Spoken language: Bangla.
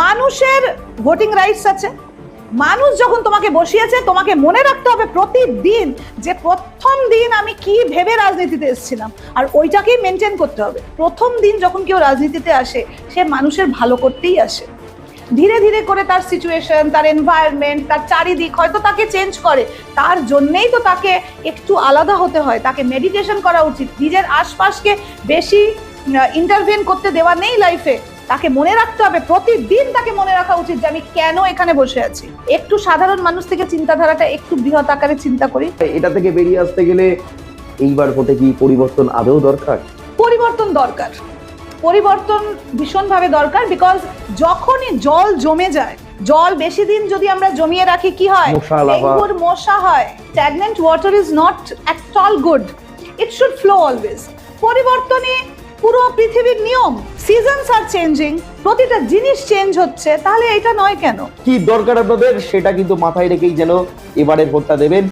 মানুষের ভোটিং রাইটস আছে। মানুষ যখন তোমাকে বসিয়েছে, তোমাকে মনে রাখতে হবে প্রতিদিন যে প্রথম দিন আমি কি ভেবে রাজনীতিতে এসেছিলাম, আর ওইটাকেই মেনটেন করতে হবে। প্রথম দিন যখন কেউ রাজনীতিতে আসে, সে মানুষের ভালো করতেই আসে। ধীরে ধীরে করে তার সিচুয়েশন, তার এনভায়রনমেন্ট, তার চারিদিক হয়তো তাকে চেঞ্জ করে। তার জন্যেই তো তাকে একটু আলাদা হতে হয়, তাকে মেডিটেশন করা উচিত। নিজের আশপাশকে বেশি ইন্টারভেন করতে দেওয়া নেই লাইফে। তাকে মনে রাখতে হবে, প্রতিদিন তাকে মনে রাখা উচিত যে আমি কেন এখানে বসে আছি। একটু সাধারণ মানুষ থেকে চিন্তাধারাটা একটু বৃহৎ আকারে চিন্তা করি। এটা থেকে বেরিয়ে আসতে গেলে এইবার ভোটে কি পরিবর্তন আদৌ দরকার? পরিবর্তন দরকার, পরিবর্তন ভীষণভাবে দরকার। বিকজ যখনই জল জমে যায়, জল বেশি দিন যদি আমরা জমিয়ে রাখি, কি হয়? ডেঙ্গুর মশা হয়। Stagnant water is not at all good, it should flow always. পরিবর্তনে পুরো পৃথিবীর নিয়ম, সিজনস আর চেঞ্জিং, প্রতিটা জিনিস চেঞ্জ হচ্ছে, তাহলে এটা নয় কেন? কি দরকার আপনাদের সেটা কিন্তু মাথায় রেখেই যেন এবারের ভোটটা দেবেন।